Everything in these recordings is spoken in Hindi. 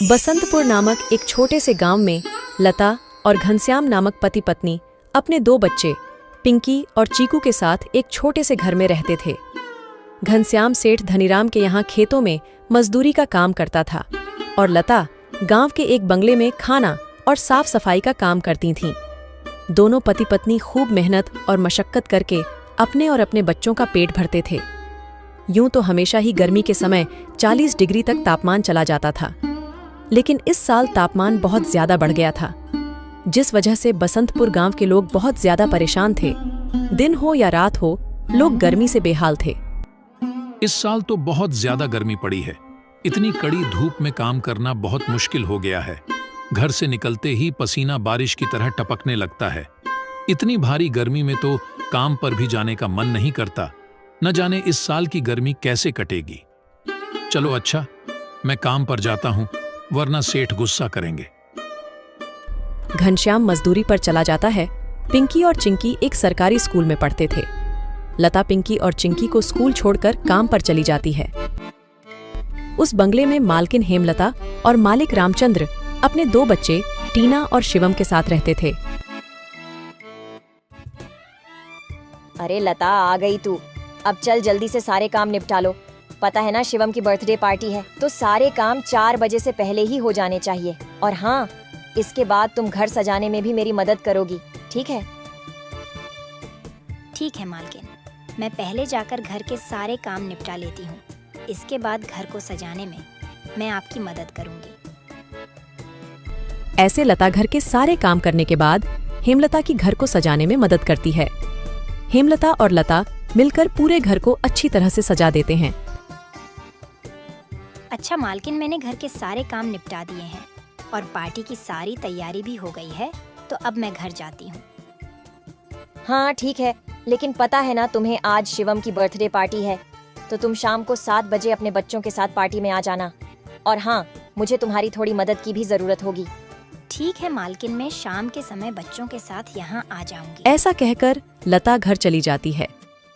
बसंतपुर नामक एक छोटे से गांव में लता और घनश्याम नामक पति पत्नी अपने दो बच्चे पिंकी और चीकू के साथ एक छोटे से घर में रहते थे। घनश्याम सेठ धनीराम के यहाँ खेतों में मजदूरी का काम करता था और लता गांव के एक बंगले में खाना और साफ सफाई का काम करती थीं। दोनों पति पत्नी खूब मेहनत और मशक्कत करके अपने और अपने बच्चों का पेट भरते थे। यूं तो हमेशा ही गर्मी के समय 40 डिग्री तक तापमान चला जाता था, लेकिन इस साल तापमान बहुत ज्यादा बढ़ गया था, जिस वजह से बसंतपुर गांव के लोग बहुत ज्यादा परेशान थे। दिन हो या रात हो, लोग गर्मी से बेहाल थे। इस साल तो बहुत ज्यादा गर्मी पड़ी है। इतनी कड़ी धूप में काम करना बहुत मुश्किल हो गया है। घर से निकलते ही पसीना बारिश की तरह टपकने लगता है। इतनी भारी गर्मी में तो काम पर भी जाने का मन नहीं करता। न जाने इस साल की गर्मी कैसे कटेगी। चलो अच्छा, मैं काम पर जाता हूँ, वरना सेठ गुस्सा करेंगे। घनश्याम मजदूरी पर चला जाता है। पिंकी और चिंकी एक सरकारी स्कूल में पढ़ते थे। लता पिंकी और चिंकी को स्कूल छोड़कर काम पर चली जाती है। उस बंगले में मालकिन हेमलता और मालिक रामचंद्र अपने दो बच्चे टीना और शिवम के साथ रहते थे। अरे लता, आ गई तू। अब चल जल्दी से सारे काम निपटा लो। पता है ना, शिवम की बर्थडे पार्टी है, तो सारे काम 4 बजे से पहले ही हो जाने चाहिए। और हाँ, इसके बाद तुम घर सजाने में भी मेरी मदद करोगी, ठीक है? ठीक है मालकिन, मैं पहले जाकर घर के सारे काम निपटा लेती हूँ। इसके बाद घर को सजाने में मैं आपकी मदद करूँगी। ऐसे लता घर के सारे काम करने के बाद हेमलता की घर को सजाने में मदद करती है। हेमलता और लता मिलकर पूरे घर को अच्छी तरह से सजा देते हैं। अच्छा मालकिन, मैंने घर के सारे काम निपटा दिए हैं और पार्टी की सारी तैयारी भी हो गई है, तो अब मैं घर जाती हूँ। हाँ ठीक है, लेकिन पता है ना तुम्हें, आज शिवम की बर्थडे पार्टी है, तो तुम शाम को 7 बजे अपने बच्चों के साथ पार्टी में आ जाना। और हाँ, मुझे तुम्हारी थोड़ी मदद की भी जरूरत होगी। ठीक है मालकिन, मैं शाम के समय बच्चों के साथ यहाँ आ जाऊंगी। ऐसा कहकर लता घर चली जाती है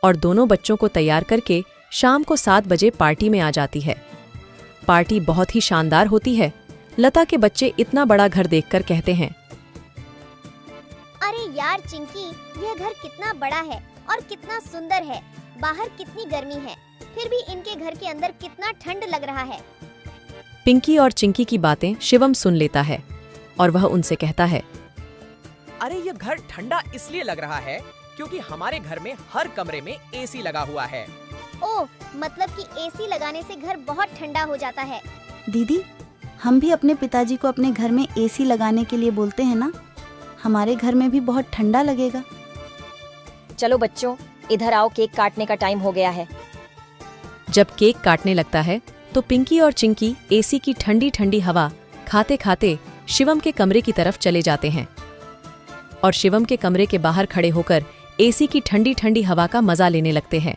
और दोनों बच्चों को तैयार करके शाम को 7 बजे पार्टी में आ जाती है। पार्टी बहुत ही शानदार होती है। लता के बच्चे इतना बड़ा घर देखकर कहते हैं, अरे यार चिंकी, यह घर कितना बड़ा है और कितना सुंदर है। बाहर कितनी गर्मी है, फिर भी इनके घर के अंदर कितना ठंड लग रहा है। पिंकी और चिंकी की बातें शिवम सुन लेता है और वह उनसे कहता है, अरे ये घर ठंडा इसलिए लग रहा है क्योंकि हमारे घर में हर कमरे में एसी लगा हुआ है। ओह, मतलब कि एसी लगाने से घर बहुत ठंडा हो जाता है। दीदी, हम भी अपने पिताजी को अपने घर में एसी लगाने के लिए बोलते हैं ना, हमारे घर में भी बहुत ठंडा लगेगा। चलो बच्चों, इधर आओ, केक काटने का टाइम हो गया है। जब केक काटने लगता है तो पिंकी और चिंकी एसी की ठंडी ठंडी हवा खाते खाते शिवम के कमरे की तरफ चले जाते हैं और शिवम के कमरे के बाहर खड़े होकर एसी की ठंडी ठंडी हवा का मजा लेने लगते हैं।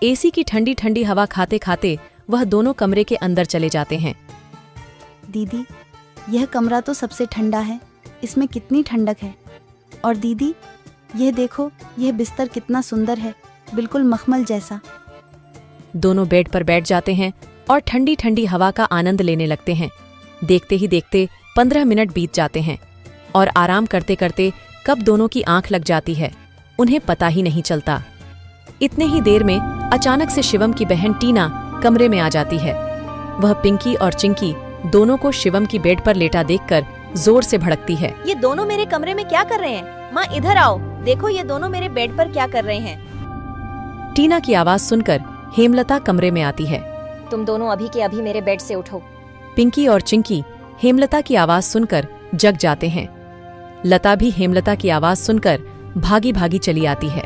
एसी की ठंडी ठंडी हवा खाते खाते वह दोनों कमरे के अंदर चले जाते हैं। दीदी, यह कमरा तो सबसे ठंडा है, इसमें कितनी ठंडक है। और दीदी, यह देखो, यह बिस्तर कितना सुंदर है, बिल्कुल मखमल जैसा। दोनों बेड पर बैठ जाते हैं और ठंडी ठंडी हवा का आनंद लेने लगते हैं। देखते ही देखते 15 मिनट बीत जाते हैं और आराम करते करते कब दोनों की आंख लग जाती है, उन्हें पता ही नहीं चलता। इतने ही देर में अचानक से शिवम की बहन टीना कमरे में आ जाती है। वह पिंकी और चिंकी दोनों को शिवम की बेड पर लेटा देखकर जोर से भड़कती है। ये दोनों मेरे कमरे में क्या कर रहे हैं? माँ इधर आओ, देखो ये दोनों मेरे बेड पर क्या कर रहे हैं। टीना की आवाज सुनकर हेमलता कमरे में आती है। तुम दोनों अभी के अभी मेरे बेड से उठो। पिंकी और चिंकी हेमलता की आवाज सुनकर जग जाते हैं। लता भी हेमलता की आवाज सुनकर भागी भागी चली आती है।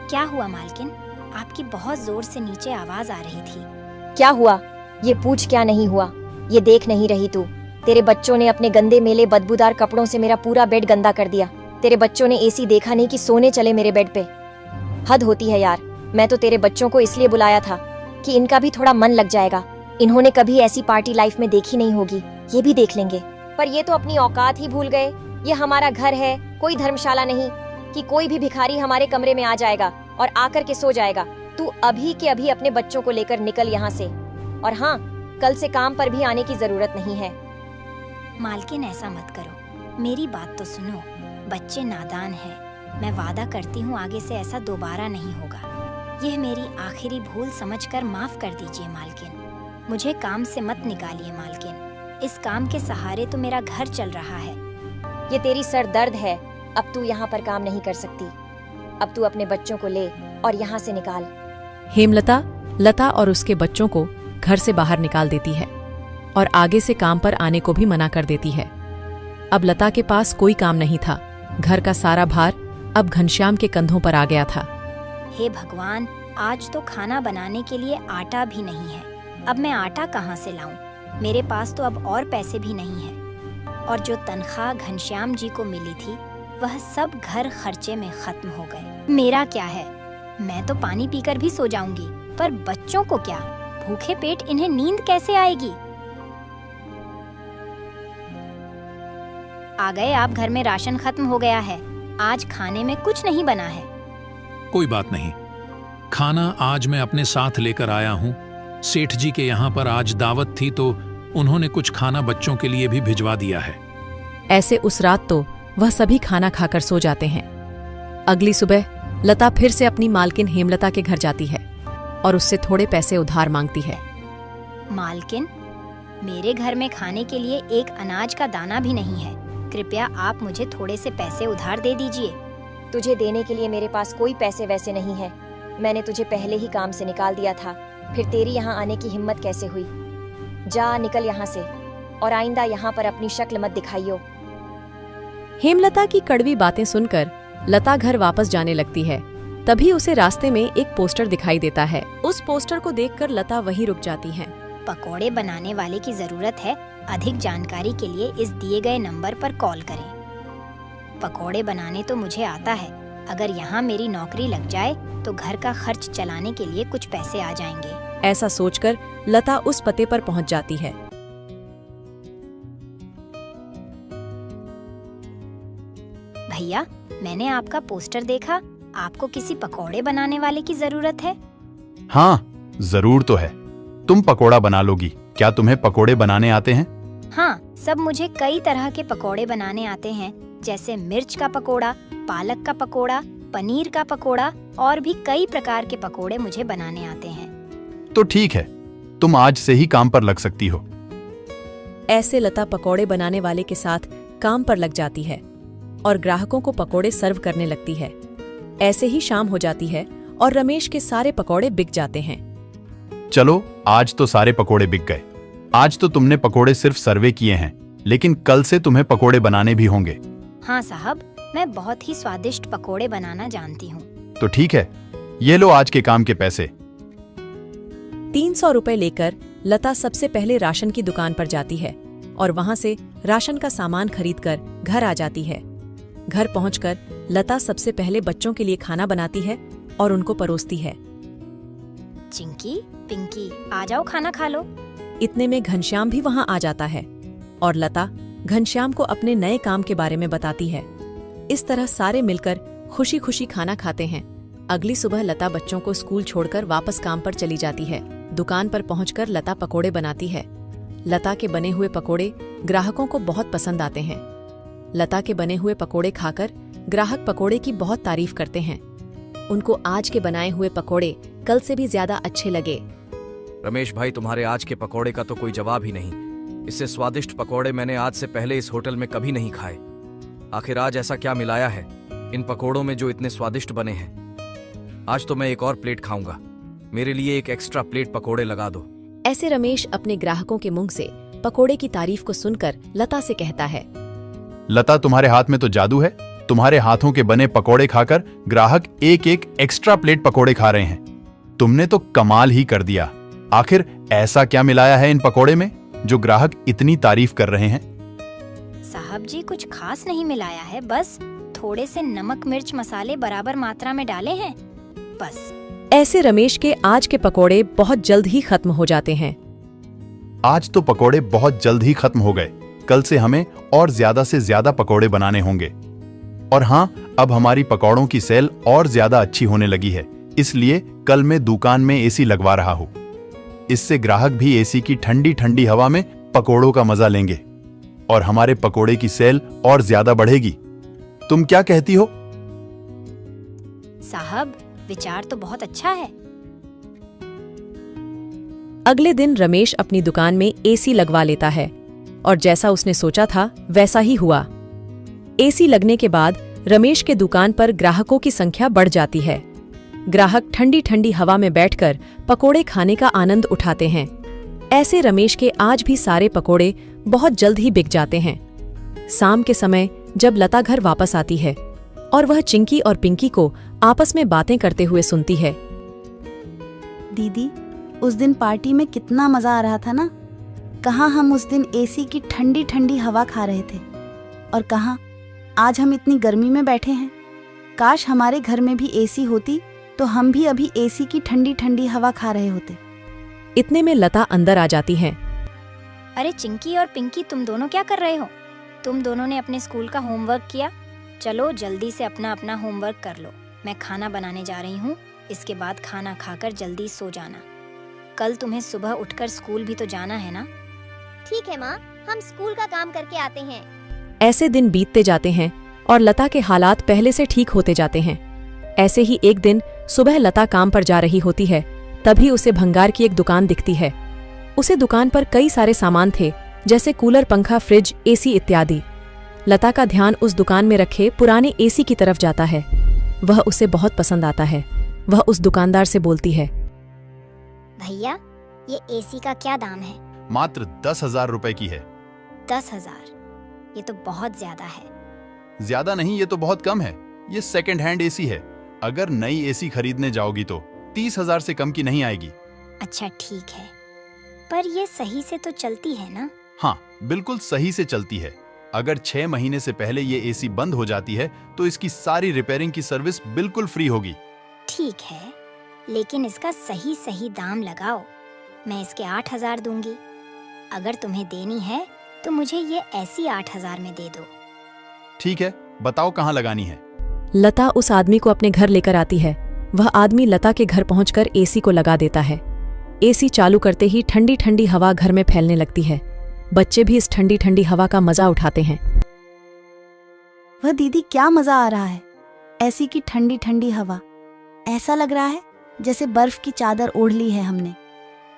क्या हुआ मालकिन? आपकी बहुत जोर से नीचे आवाज आ रही थी। क्या हुआ? ये पूछ, क्या नहीं हुआ? ये देख नहीं रही तू? तेरे बच्चों ने अपने गंदे मेले बदबूदार कपड़ों से मेरा पूरा बेड गंदा कर दिया। तेरे बच्चों ने एसी देखा नहीं कि सोने चले मेरे बेड पे। हद होती है यार। मैं तो तेरे बच्चों को इसलिए बुलाया था कि इनका भी थोड़ा मन लग जाएगा। इन्होंने कभी ऐसी पार्टी लाइफ में देखी नहीं होगी, ये भी देख लेंगे। पर ये तो अपनी औकात ही भूल गए। ये हमारा घर है, कोई धर्मशाला नहीं कि कोई भी भिखारी हमारे कमरे में आ जाएगा और आकर के सो जाएगा। तू अभी के अभी अपने बच्चों को लेकर निकल यहाँ से। और हाँ, कल से काम पर भी आने की जरूरत नहीं है। मालकिन ऐसा मत करो, मेरी बात तो सुनो। बच्चे नादान हैं। मैं वादा करती हूँ आगे से ऐसा दोबारा नहीं होगा। यह मेरी आखिरी भूल समझकर माफ कर दीजिए मालकिन। मुझे काम से मत निकालिए मालकिन। इस काम के सहारे तो मेरा घर चल रहा है। ये तेरी सर दर्द है। अब तू यहाँ पर काम नहीं कर सकती। अब तू अपने बच्चों को ले और यहाँ से निकाल। हेमलता लता और उसके बच्चों को घर से बाहर निकाल देती है और आगे से काम पर आने को भी मना कर देती है। अब लता के पास कोई काम नहीं था। घर का सारा भार अब घनश्याम के कंधों पर आ गया था। हे भगवान, आज तो खाना बनाने के लिए आटा भी नहीं है। अब मैं आटा कहाँ से लाऊं? मेरे पास तो अब और पैसे भी नहीं है। और जो तनख्वाह घनश्याम जी को मिली थी वह सब घर खर्चे में खत्म हो गए। मेरा क्या है? मैं तो पानी पीकर भी सो जाऊंगी, पर बच्चों को क्या? भूखे पेट इन्हें नींद कैसे आएगी? आ गए आप। घर में राशन खत्म हो गया है। आज खाने में कुछ नहीं बना है। कोई बात नहीं, खाना आज मैं अपने साथ लेकर आया हूँ। सेठ जी के यहाँ पर आज दावत थी तो उन्होंने कुछ खाना बच्चों के लिए भी भिजवा दिया है। ऐसे उस रात तो वह सभी खाना खाकर सो जाते हैं। अगली सुबह लता फिर से अपनी मालकिन हेमलता के घर जाती है और उससे थोड़े पैसे उधार मांगती है। मालकिन, मेरे घर में खाने के लिए एक अनाज का दाना भी नहीं है। कृपया आप मुझे थोड़े से पैसे उधार दे दीजिए। तुझे देने के लिए मेरे पास कोई पैसे वैसे नहीं है। मैंने तुझे पहले ही काम से निकाल दिया था, फिर तेरी यहाँ आने की हिम्मत कैसे हुई? जा निकल यहाँ से और आइंदा यहाँ पर अपनी शक्ल मत दिखाइयो। हेमलता की कड़वी बातें सुनकर लता घर वापस जाने लगती है। तभी उसे रास्ते में एक पोस्टर दिखाई देता है। उस पोस्टर को देखकर लता वहीं रुक जाती है। पकोड़े बनाने वाले की जरूरत है। अधिक जानकारी के लिए इस दिए गए नंबर पर कॉल करें। पकोड़े बनाने तो मुझे आता है। अगर यहाँ मेरी नौकरी लग जाए तो घर का खर्च चलाने के लिए कुछ पैसे आ जाएंगे। ऐसा सोचकर लता उस पते पर पहुंच जाती है। भैया, मैंने आपका पोस्टर देखा। आपको किसी पकोड़े बनाने वाले की जरूरत है? हाँ, जरूर तो है। तुम पकोड़ा बना लोगी। क्या तुम्हें पकोड़े बनाने आते हैं? हाँ, सब मुझे कई तरह के पकोड़े बनाने आते हैं, जैसे मिर्च का पकोड़ा, पालक का पकोड़ा, पनीर का पकोड़ा और भी कई प्रकार के पकोड़े मुझे बनाने आते हैं। तो ठीक है, तुम आज से ही काम पर लग सकती हो। ऐसे लता पकोड़े बनाने वाले के साथ काम पर लग जाती है और ग्राहकों को पकोड़े सर्व करने लगती है। ऐसे ही शाम हो जाती है और रमेश के सारे पकोड़े बिक जाते हैं। चलो, आज तो सारे पकोड़े बिक गए। आज तो तुमने पकोड़े सिर्फ सर्वे किए हैं, लेकिन कल से तुम्हें पकोड़े बनाने भी होंगे। हाँ साहब, मैं बहुत ही स्वादिष्ट पकोड़े बनाना जानती हूँ। तो ठीक है, ये लो आज के काम के पैसे। 300 रुपए लेकर लता सबसे पहले राशन की दुकान पर जाती है और वहां से राशन का सामान खरीदकर घर आ जाती है। घर पहुंचकर लता सबसे पहले बच्चों के लिए खाना बनाती है और उनको परोसती है। चिंकी, पिंकी, आ जाओ खाना खा लो। इतने में घनश्याम भी वहां आ जाता है और लता घनश्याम को अपने नए काम के बारे में बताती है। इस तरह सारे मिलकर खुशी खुशी खाना खाते हैं। अगली सुबह लता बच्चों को स्कूल छोड़कर वापस काम पर चली जाती है। दुकान पर पहुंचकर लता पकोड़े बनाती है। लता के बने हुए पकोड़े ग्राहकों को बहुत पसंद आते हैं। लता के बने हुए पकोड़े खाकर ग्राहक पकोड़े की बहुत तारीफ करते हैं। उनको आज के बनाए हुए पकोड़े कल से भी ज्यादा अच्छे लगे। रमेश भाई, तुम्हारे आज के पकोड़े का तो कोई जवाब ही नहीं। इससे स्वादिष्ट पकोड़े मैंने आज से पहले इस होटल में कभी नहीं खाए। आखिर आज ऐसा क्या मिलाया है इन पकोड़ों में जो इतने स्वादिष्ट बने हैं? आज तो मैं एक और प्लेट खाऊंगा। मेरे लिए एक एक्स्ट्रा प्लेट पकोड़े लगा दो। ऐसे रमेश अपने ग्राहकों के मुंह से पकोड़े की तारीफ को सुनकर लता से कहता है, लता, तुम्हारे हाथ में तो जादू है। तुम्हारे हाथों के बने पकोड़े खाकर ग्राहक एक एक एक्स्ट्रा प्लेट पकोड़े खा रहे हैं। तुमने तो कमाल ही कर दिया। आखिर ऐसा क्या मिलाया है इन पकोड़े में जो ग्राहक इतनी तारीफ कर रहे हैं? साहब जी, कुछ खास नहीं मिलाया है, बस थोड़े से नमक मिर्च मसाले बराबर मात्रा में डाले हैं, बस। ऐसे रमेश के आज के पकोड़े बहुत जल्द ही खत्म हो जाते हैं। आज तो पकोड़े बहुत जल्द ही खत्म हो गए। कल से हमें और ज्यादा से ज्यादा पकोड़े बनाने होंगे। और हाँ, अब हमारी पकोड़ों की सेल और ज्यादा अच्छी होने लगी है, इसलिए कल मैं दुकान में एसी लगवा रहा हूँ। इससे ग्राहक भी एसी की ठंडी ठंडी हवा में पकोड़ों का मजा लेंगे और हमारे पकोड़े की सेल और ज्यादा बढ़ेगी। तुम क्या कहती हो? साहब, विचार तो बहुत अच्छा है। अगले दिन रमेश अपनी दुकान में एसी लगवा लेता है और जैसा उसने सोचा था वैसा ही हुआ। एसी लगने के बाद रमेश के दुकान पर ग्राहकों की संख्या बढ़ जाती है। ग्राहक ठंडी ठंडी हवा में बैठकर पकोड़े खाने का आनंद उठाते हैं। ऐसे रमेश के आज भी सारे पकोड़े बहुत जल्द ही बिक जाते हैं। शाम के समय जब लता घर वापस आती है और वह चिंकी और पिंकी को आपस में बातें करते हुए सुनती है। दीदी, उस दिन पार्टी में कितना मजा आ रहा था ना। कहाँ हम उस दिन एसी की ठंडी ठंडी हवा खा रहे थे और कहाँ आज हम इतनी गर्मी में बैठे हैं। काश हमारे घर में भी एसी होती तो हम भी अभी एसी की ठंडी ठंडी हवा खा रहे होते। इतने में लता अंदर आ जाती है। अरे चिंकी और पिंकी, तुम दोनों क्या कर रहे हो? तुम दोनों ने अपने स्कूल का होमवर्क किया? चलो जल्दी से अपना अपना होमवर्क कर लो। मैं खाना बनाने जा रही हूँ। इसके बाद खाना खाकर जल्दी सो जाना। कल तुम्हें सुबह उठकर स्कूल भी तो जाना है ना। ठीक है माँ, हम स्कूल का काम करके आते हैं। ऐसे दिन बीतते जाते हैं और लता के हालात पहले से ठीक होते जाते हैं। ऐसे ही एक दिन सुबह लता काम पर जा रही होती है, तभी उसे भंगार की एक दुकान दिखती है। उसे दुकान पर कई सारे सामान थे, जैसे कूलर, पंखा, फ्रिज, एसी इत्यादि। लता का ध्यान उस दुकान में रखे पुराने एसी की तरफ जाता है। वह उसे बहुत पसंद आता है। वह उस दुकानदार से बोलती है, भैया, ये एसी का क्या दाम है? मात्र 10,000 रुपए की है। 10,000? ये तो बहुत ज्यादा है। ज्यादा नहीं, ये तो बहुत कम है। ये सेकंड हैंड एसी है। अगर नई एसी खरीदने जाओगी तो 30,000 से कम की नहीं आएगी। अच्छा ठीक है, पर ये सही से तो चलती है ना? हाँ, बिल्कुल सही से चलती है। अगर 6 महीने से पहले ये एसी बंद हो जाती है तो इसकी सारी रिपेयरिंग की सर्विस बिल्कुल फ्री होगी। ठीक है, लेकिन इसका सही सही दाम लगाओ। मैं इसके 8,000 दूंगी। अगर तुम्हें देनी है तो मुझे ये ऐसी 8,000 में दे दो। ठीक है, बताओ कहाँ लगानी है। लता उस आदमी को अपने घर लेकर आती है। वह आदमी लता के घर पहुंचकर एसी को लगा देता है। एसी चालू करते ही ठंडी ठंडी हवा घर में फैलने लगती है। बच्चे भी इस ठंडी ठंडी हवा का मजा उठाते हैं। वह दीदी, क्या मजा आ रहा है। एसी की ठंडी ठंडी हवा, ऐसा लग रहा है जैसे बर्फ की चादर ओढ़ ली है हमने।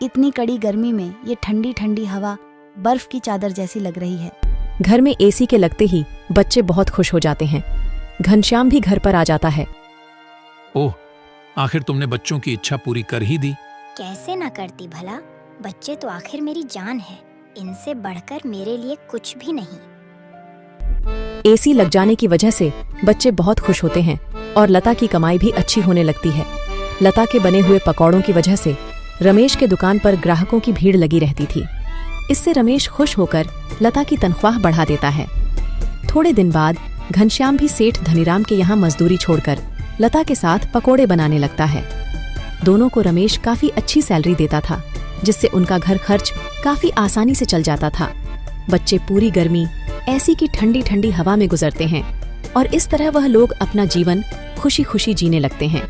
इतनी कड़ी गर्मी में ये ठंडी ठंडी हवा बर्फ की चादर जैसी लग रही है। घर में एसी के लगते ही बच्चे बहुत खुश हो जाते हैं। घनश्याम भी घर पर आ जाता है। ओह, आखिर तुमने बच्चों की इच्छा पूरी कर ही दी। कैसे ना करती भला। बच्चे तो आखिर मेरी जान है। इनसे बढ़कर मेरे लिए कुछ भी नहीं। एसी लग जाने की वजह से बच्चे बहुत खुश होते हैं और लता की कमाई भी अच्छी होने लगती है। लता के बने हुए पकौड़ों की वजह से रमेश के दुकान पर ग्राहकों की भीड़ लगी रहती थी। इससे रमेश खुश होकर लता की तनख्वाह बढ़ा देता है। थोड़े दिन बाद घनश्याम भी सेठ धनीराम के यहाँ मजदूरी छोड़कर लता के साथ पकोड़े बनाने लगता है। दोनों को रमेश काफी अच्छी सैलरी देता था, जिससे उनका घर खर्च काफी आसानी से चल जाता था। बच्चे पूरी गर्मी ऐसी की ठंडी ठंडी हवा में गुजरते हैं और इस तरह वह लोग अपना जीवन खुशी खुशी जीने लगते हैं।